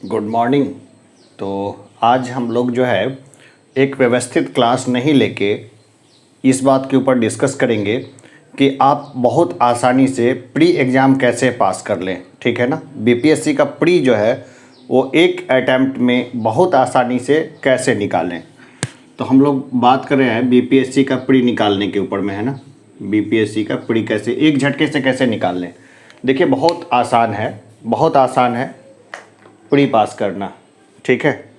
Good morning. तो आज हम लोग जो है एक व्यवस्थित क्लास नहीं लेके इस बात के ऊपर डिस्कस करेंगे कि आप बहुत आसानी से प्री एग्ज़ाम कैसे पास कर लें। ठीक है ना। बीपीएससी का प्री जो है वो एक अटैम्प्ट में बहुत आसानी से कैसे निकालें। तो हम लोग बात कर रहे हैं बीपीएससी का प्री निकालने के ऊपर में, है ना। बीपीएससी का प्री कैसे एक झटके से कैसे निकाल लें। देखिए बहुत आसान है, बहुत आसान है प्री पास करना। ठीक है,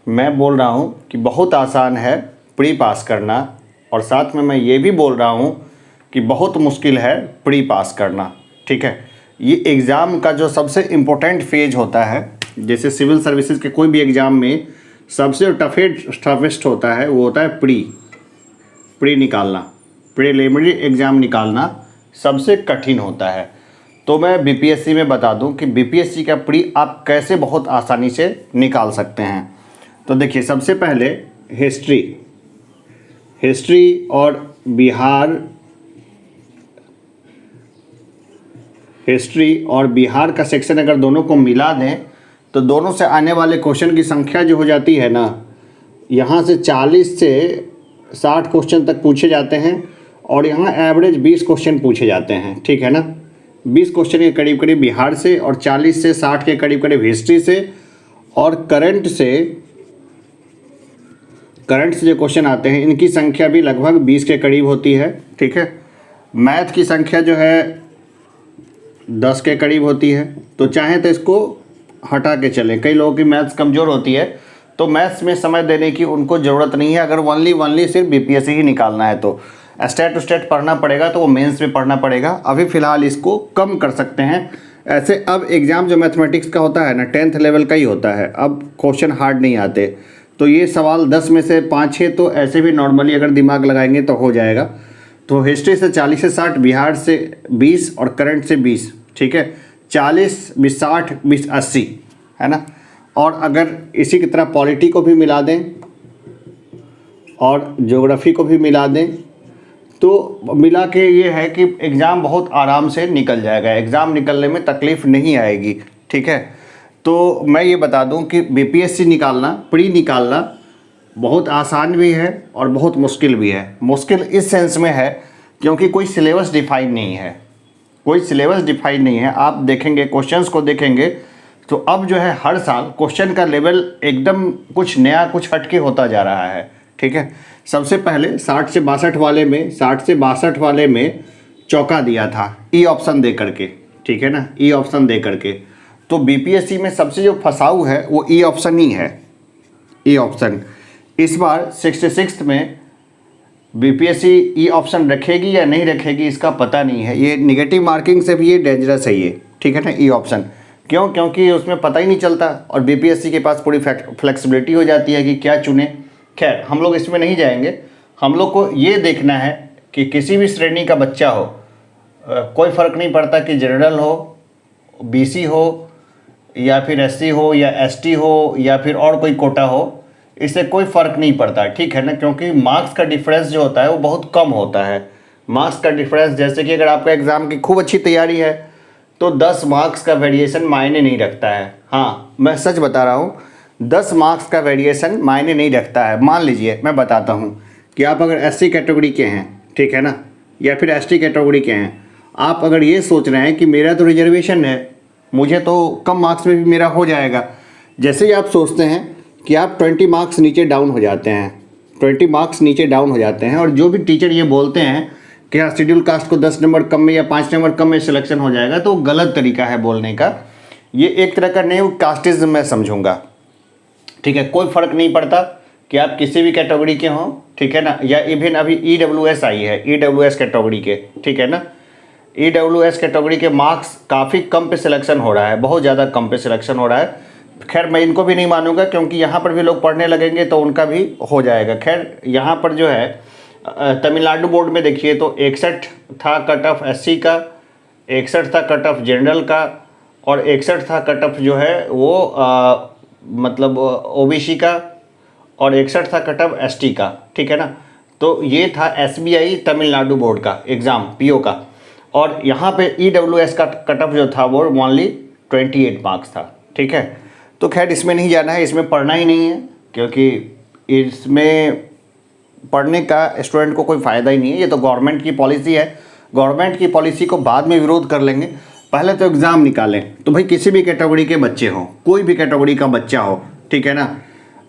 मैं बोल रहा हूँ कि बहुत आसान है प्री पास करना, और साथ में मैं ये भी बोल रहा हूँ कि बहुत मुश्किल है प्री पास करना। ठीक है, ये एग्ज़ाम का जो सबसे इम्पोर्टेंट फेज होता है, जैसे सिविल सर्विसेज के कोई भी एग्ज़ाम में सबसे टफेस्ट होता है वो होता है प्री निकालना। प्रीलिमिनरी एग्ज़ाम निकालना सबसे कठिन होता है। तो मैं बीपीएससी में बता दूं कि बीपीएससी का प्री आप कैसे बहुत आसानी से निकाल सकते हैं। तो देखिए सबसे पहले हिस्ट्री और बिहार का सेक्शन अगर दोनों को मिला दें तो दोनों से आने वाले क्वेश्चन की संख्या जो हो जाती है ना, यहाँ से 40 से 60 क्वेश्चन तक पूछे जाते हैं और यहाँ एवरेज 20 क्वेश्चन पूछे जाते हैं। ठीक है ना। 20 क्वेश्चन के करीब करीब बिहार से और 40 से 60 के करीब करीब हिस्ट्री से, और करंट से जो क्वेश्चन आते हैं इनकी संख्या भी लगभग 20 के करीब होती है। ठीक है, मैथ की संख्या जो है 10 के करीब होती है। तो चाहे तो इसको हटा के चलें, कई लोगों की मैथ्स कमज़ोर होती है तो मैथ्स में समय देने की उनको ज़रूरत नहीं है। अगर वनली सिर्फ बीपीएससी ही निकालना है तो स्टेट पढ़ना पड़ेगा, तो वो मेंस में पढ़ना पड़ेगा। अभी फ़िलहाल इसको कम कर सकते हैं। ऐसे अब एग्ज़ाम जो मैथमेटिक्स का होता है ना 10th लेवल का ही होता है, अब क्वेश्चन हार्ड नहीं आते। तो ये सवाल 10 में से 5-6 तो ऐसे भी नॉर्मली अगर दिमाग लगाएंगे तो हो जाएगा। तो हिस्ट्री से 40 से 60, बिहार से 20 और करंट से 20। ठीक है, 40, 20, 60, 20, 80, है ना। और अगर इसी की तरह पॉलिटी को भी मिला दें और ज्योग्राफी को भी मिला दें तो मिला के ये है कि एग्ज़ाम बहुत आराम से निकल जाएगा। एग्ज़ाम निकलने में तकलीफ़ नहीं आएगी। ठीक है, तो मैं ये बता दूं कि बीपीएससी निकालना, प्री निकालना बहुत आसान भी है और बहुत मुश्किल भी है। मुश्किल इस सेंस में है क्योंकि कोई सिलेबस डिफाइन नहीं है। आप देखेंगे क्वेश्चंस को देखेंगे तो अब जो है हर साल क्वेश्चन का लेवल एकदम कुछ नया, कुछ हटके होता जा रहा है। ठीक है, सबसे पहले 60 से 62 वाले में चौका दिया था ई ऑप्शन दे करके। ठीक है ना, ई ऑप्शन दे करके। तो बीपीएससी में सबसे जो फंसाऊ है वो ई ऑप्शन ही है, ई ऑप्शन। इस बार 66 में बीपीएससी ई ऑप्शन रखेगी या नहीं रखेगी इसका पता नहीं है। ये निगेटिव मार्किंग से भी ये डेंजरस है ये। ठीक है ना, ई ऑप्शन क्यों? क्योंकि उसमें पता ही नहीं चलता और बीपीएससी के पास पूरी फ्लेक्सिबिलिटी हो जाती है कि क्या चुने। खैर हम लोग इसमें नहीं जाएंगे। हम लोग को ये देखना है कि किसी भी श्रेणी का बच्चा हो, कोई फ़र्क नहीं पड़ता कि जनरल हो, बीसी हो या फिर एससी हो या एसटी हो या फिर और कोई कोटा हो, इससे कोई फ़र्क नहीं पड़ता। ठीक है ना, क्योंकि मार्क्स का डिफरेंस जो होता है वो बहुत कम होता है। मार्क्स का डिफरेंस, जैसे कि अगर आपका एग्ज़ाम की खूब अच्छी तैयारी है तो 10 मार्क्स का वेरिएशन मायने नहीं रखता है। हाँ, मैं सच बता रहा हूँ, 10 मार्क्स का वेरिएशन मायने नहीं रखता है। मान लीजिए मैं बताता हूँ कि आप अगर एससी कैटेगरी के हैं, ठीक है ना, या फिर एसटी कैटेगरी के हैं, आप अगर ये सोच रहे हैं कि मेरा तो रिजर्वेशन है, मुझे तो कम मार्क्स में भी मेरा हो जाएगा। जैसे ही आप सोचते हैं कि आप 20 मार्क्स नीचे डाउन हो जाते हैं, और जो भी टीचर ये बोलते हैं कि हाँ शेड्यूल कास्ट को 10 नंबर कम में या 5 नंबर कम में सिलेक्शन हो जाएगा, तो गलत तरीका है बोलने का। ये एक तरह का न्यू कास्टिज्म मैं समझूंगा। ठीक है, कोई फ़र्क नहीं पड़ता कि आप किसी भी कैटेगरी के हों। ठीक है ना, या इवन अभी ईडब्ल्यूएस आई है, ईडब्ल्यूएस कैटेगरी के। ठीक है ना, ईडब्ल्यूएस कैटेगरी के मार्क्स काफ़ी कम पे सिलेक्शन हो रहा है, बहुत ज़्यादा कम पे सिलेक्शन हो रहा है। खैर मैं इनको भी नहीं मानूंगा क्योंकि यहाँ पर भी लोग पढ़ने लगेंगे तो उनका भी हो जाएगा। खैर यहाँ पर जो है तमिलनाडु बोर्ड में देखिए तो 61 था कट ऑफ एससी का, 61 था कट ऑफ जनरल का, और 61 था कट ऑफ जो है वो मतलब ओबीसी का, और 61 था कट ऑफ एसटी का। ठीक है ना, तो ये था एसबीआई तमिलनाडु बोर्ड का एग्ज़ाम पीओ का। और यहाँ पे ईडब्ल्यूएस का कट ऑफ जो था वो ओनली 28 मार्क्स था। ठीक है, तो खैर इसमें नहीं जाना है, इसमें पढ़ना ही नहीं है, क्योंकि इसमें पढ़ने का स्टूडेंट को कोई फ़ायदा ही नहीं है। ये तो गवर्नमेंट की पॉलिसी है, गवर्नमेंट की पॉलिसी को बाद में विरोध कर लेंगे, पहले तो एग्ज़ाम निकालें। तो भाई किसी भी कैटेगरी के बच्चे हों, कोई भी कैटेगरी का बच्चा हो, ठीक है ना,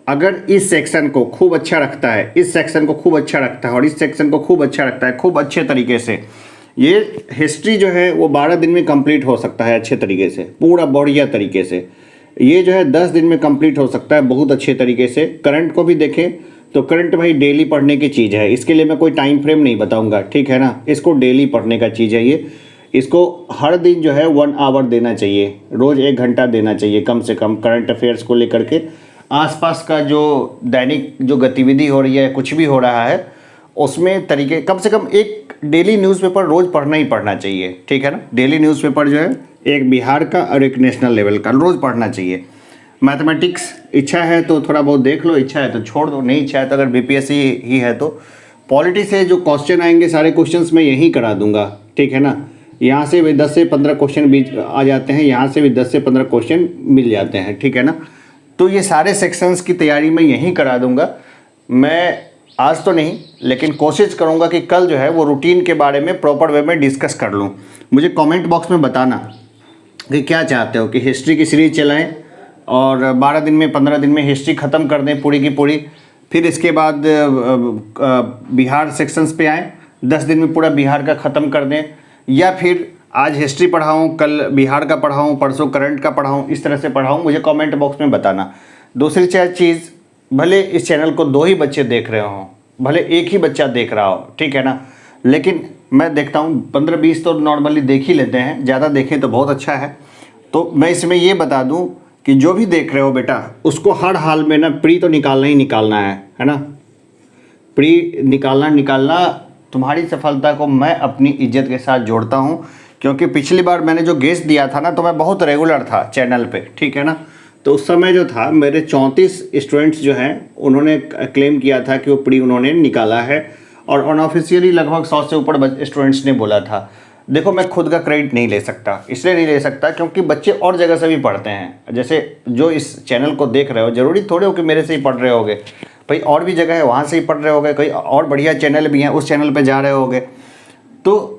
अगर इस सेक्शन को खूब अच्छा रखता है, इस सेक्शन को खूब अच्छा रखता है और इस सेक्शन को खूब अच्छा रखता है, खूब अच्छे तरीके से, ये हिस्ट्री जो है वो 12 दिन में कंप्लीट हो सकता है अच्छे तरीके से, पूरा बढ़िया तरीके से। ये जो है 10 दिन में कंप्लीट हो सकता है बहुत अच्छे तरीके से। करंट को भी देखें तो करंट भाई डेली पढ़ने की चीज़ है, इसके लिए मैं कोई टाइम फ्रेम नहीं बताऊंगा, ठीक है ना। इसको डेली पढ़ने का चीज़ है ये, इसको हर दिन जो है 1 आवर देना चाहिए, रोज़ 1 घंटा देना चाहिए कम से कम। करंट अफेयर्स को लेकर के आसपास का जो दैनिक जो गतिविधि हो रही है, कुछ भी हो रहा है, उसमें तरीके कम से कम एक डेली न्यूज़पेपर रोज़ पढ़ना ही पढ़ना चाहिए, ठीक है ना। डेली न्यूज़पेपर जो है एक बिहार का और एक नेशनल लेवल का रोज़ पढ़ना चाहिए। मैथमेटिक्स इच्छा है तो थोड़ा बहुत देख लो, इच्छा है तो छोड़ दो, नहीं इच्छा है तो अगर बीपीएससी ही है तो पॉलिटी से जो क्वेश्चन आएंगे सारे क्वेश्चंस मैं यहीं करा दूंगा, ठीक है ना। यहाँ से भी 10 से 15 क्वेश्चन बीच आ जाते हैं, यहाँ से भी 10 से 15 क्वेश्चन मिल जाते हैं, ठीक है ना। तो ये सारे सेक्शंस की तैयारी मैं यहीं करा दूंगा। मैं आज तो नहीं, लेकिन कोशिश करूँगा कि कल जो है वो रूटीन के बारे में प्रॉपर वे में डिस्कस कर लूँ। मुझे कॉमेंट बॉक्स में बताना कि क्या चाहते हो, कि हिस्ट्री की सीरीज चलाएँ और 12 दिन में 15 दिन में हिस्ट्री ख़त्म कर दें पूरी की पूरी, फिर इसके बाद बिहार सेक्शंस पे आएँ, 10 दिन में पूरा बिहार का ख़त्म कर दें, या फिर आज हिस्ट्री पढ़ाऊँ, कल बिहार का पढ़ाऊँ, परसों करंट का पढ़ाऊँ, इस तरह से पढ़ाऊँ। मुझे कमेंट बॉक्स में बताना। दूसरी चीज़, भले इस चैनल को 2 ही बच्चे देख रहे हों, भले एक ही बच्चा देख रहा हो, ठीक है ना, लेकिन मैं देखता हूँ 15-20 तो नॉर्मली देख ही लेते हैं, ज़्यादा देखें तो बहुत अच्छा है। तो मैं इसमें ये बता दूँ कि जो भी देख रहे हो बेटा, उसको हर हाल में ना प्री तो निकालना ही निकालना है ना। प्री निकालना तुम्हारी सफलता को मैं अपनी इज्जत के साथ जोड़ता हूँ, क्योंकि पिछली बार मैंने जो गेस्ट दिया था ना, तो मैं बहुत रेगुलर था चैनल पे, ठीक है ना। तो उस समय जो था मेरे 34 स्टूडेंट्स जो हैं उन्होंने क्लेम किया था कि वो प्री उन्होंने निकाला है, और अनऑफिशियली लगभग 100 से ऊपर स्टूडेंट्स ने बोला था। देखो मैं खुद का क्रेडिट नहीं ले सकता, इसलिए नहीं ले सकता क्योंकि बच्चे और जगह से भी पढ़ते हैं। जैसे जो इस चैनल को देख रहे हो, ज़रूरी थोड़े हो कि मेरे से ही पढ़ रहे होगे, भाई और भी जगह है वहाँ से ही पढ़ रहे होगे, कोई और बढ़िया चैनल भी हैं उस चैनल पे जा रहे होगे। तो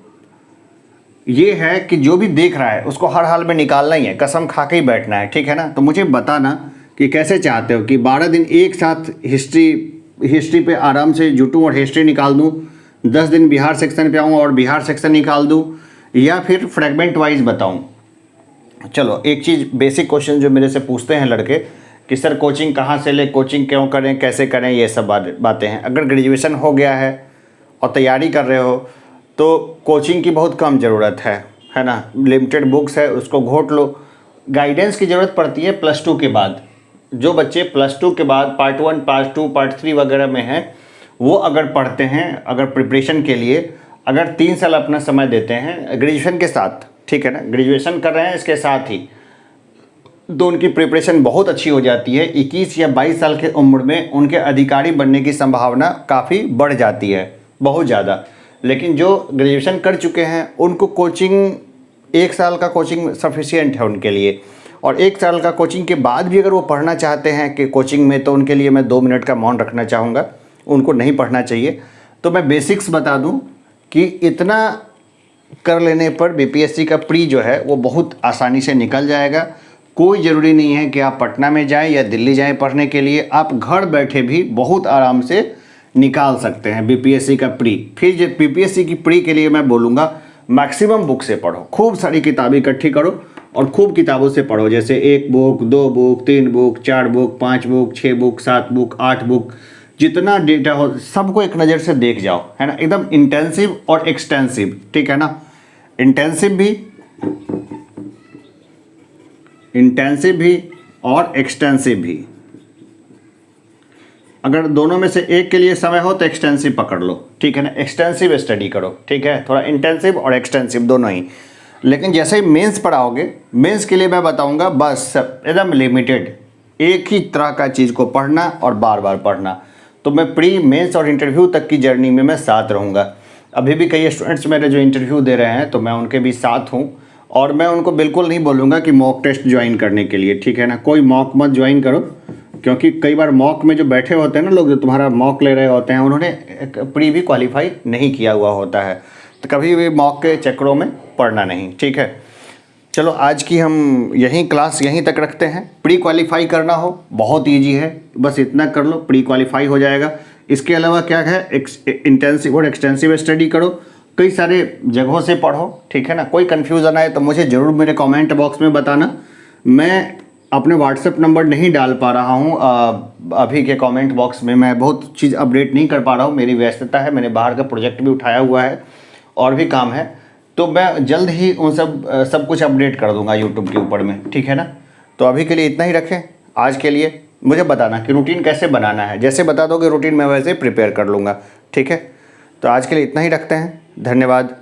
ये है कि जो भी देख रहा है उसको हर हाल में निकालना ही है, कसम खा के ही बैठना है, ठीक है ना। तो मुझे बताना कि कैसे चाहते हो कि 12 दिन एक साथ हिस्ट्री पे आराम से जुटूँ और हिस्ट्री निकाल दूँ, 10 दिन बिहार सेक्शन पे आऊँ और बिहार सेक्शन निकाल दूँ, या फिर फ्रेगमेंट वाइज बताऊँ। चलो एक चीज़, बेसिक क्वेश्चन जो मेरे से पूछते हैं लड़के कि सर कोचिंग कहाँ से ले, कोचिंग क्यों करें, कैसे करें, ये सब बातें हैं। अगर ग्रेजुएशन हो गया है और तैयारी कर रहे हो तो कोचिंग की बहुत कम ज़रूरत है ना। लिमिटेड बुक्स है, उसको घोट लो। गाइडेंस की ज़रूरत पड़ती है +2 के बाद। जो बच्चे +2 के बाद पार्ट 1, पार्ट 2, पार्ट 3 वगैरह में हैं, वो अगर पढ़ते हैं, अगर प्रिपरेशन के लिए अगर 3 साल अपना समय देते हैं ग्रेजुएशन के साथ, ठीक है ना, ग्रेजुएशन कर रहे हैं इसके साथ ही, तो उनकी प्रिपरेशन बहुत अच्छी हो जाती है। 21 या 22 साल के उम्र में उनके अधिकारी बनने की संभावना काफ़ी बढ़ जाती है, बहुत ज़्यादा। लेकिन जो ग्रेजुएशन कर चुके हैं उनको कोचिंग 1 साल का कोचिंग सफिशिएंट है उनके लिए, और 1 साल का कोचिंग के बाद भी अगर वो पढ़ना चाहते हैं कि कोचिंग में, तो उनके लिए मैं 2 मिनट का मौन रखना चाहूँगा, उनको नहीं पढ़ना चाहिए। तो मैं बेसिक्स बता दूँ कि इतना कर लेने पर बीपीएससी का प्री जो है वो बहुत आसानी से निकल जाएगा। कोई ज़रूरी नहीं है कि आप पटना में जाएं या दिल्ली जाएं पढ़ने के लिए, आप घर बैठे भी बहुत आराम से निकाल सकते हैं बीपीएससी का प्री। फिर जो बीपीएससी की प्री के लिए मैं बोलूँगा मैक्सिमम बुक से पढ़ो, खूब सारी किताबें इकट्ठी करो और खूब किताबों से पढ़ो, जैसे 1 book, 2 book, 3 book, 4 book, 5 book, 6 book, 7 book, 8 book, जितना डेटा हो सबको एक नज़र से देख जाओ, है ना, एकदम इंटेंसिव और एक्सटेंसिव, ठीक है ना। इंटेंसिव भी और एक्सटेंसिव भी। अगर दोनों में से एक के लिए समय हो तो एक्सटेंसिव पकड़ लो, ठीक है ना, एक्सटेंसिव स्टडी करो, ठीक है, थोड़ा इंटेंसिव और एक्सटेंसिव दोनों ही। लेकिन जैसे ही मेंस पर आओगे, मेंस के लिए मैं बताऊंगा बस एकदम लिमिटेड, एक ही तरह का चीज़ को पढ़ना और बार बार पढ़ना। तो मैं प्री, मेंस और इंटरव्यू तक की जर्नी में मैं साथ रहूँगा। अभी भी कई स्टूडेंट्स मेरे जो इंटरव्यू दे रहे हैं तो मैं उनके भी साथ हूँ, और मैं उनको बिल्कुल नहीं बोलूँगा कि मॉक टेस्ट ज्वाइन करने के लिए, ठीक है ना। कोई मॉक मत ज्वाइन करो, क्योंकि कई बार मॉक में जो बैठे होते हैं ना लोग, जो तुम्हारा मॉक ले रहे होते हैं, उन्होंने प्री भी क्वालिफाई नहीं किया हुआ होता है। तो कभी भी मॉक के चक्करों में पड़ना नहीं, ठीक है। चलो आज की हम यहीं क्लास यहीं तक रखते हैं। प्री क्वालिफाई करना हो बहुत ईजी है, बस इतना कर लो, प्री क्वालिफाई हो जाएगा। इसके अलावा क्या है, इंटेंसिव और एक्सटेंसिव स्टडी करो, कई सारे जगहों से पढ़ो, ठीक है ना। कोई कन्फ्यूज़न आए तो मुझे ज़रूर मेरे कमेंट बॉक्स में बताना। मैं अपने व्हाट्सएप नंबर नहीं डाल पा रहा हूँ अभी के कमेंट बॉक्स में, मैं बहुत चीज़ अपडेट नहीं कर पा रहा हूँ, मेरी व्यस्तता है, मैंने बाहर का प्रोजेक्ट भी उठाया हुआ है और भी काम है, तो मैं जल्द ही उन सब कुछ अपडेट कर दूंगा यूट्यूब के ऊपर में, ठीक है ना। तो अभी के लिए इतना ही रखें आज के लिए। मुझे बताना कि रूटीन कैसे बनाना है, जैसे बता दोगे रूटीन मैं वैसे प्रिपेयर कर लूँगा, ठीक है। तो आज के लिए इतना ही रखते हैं, धन्यवाद।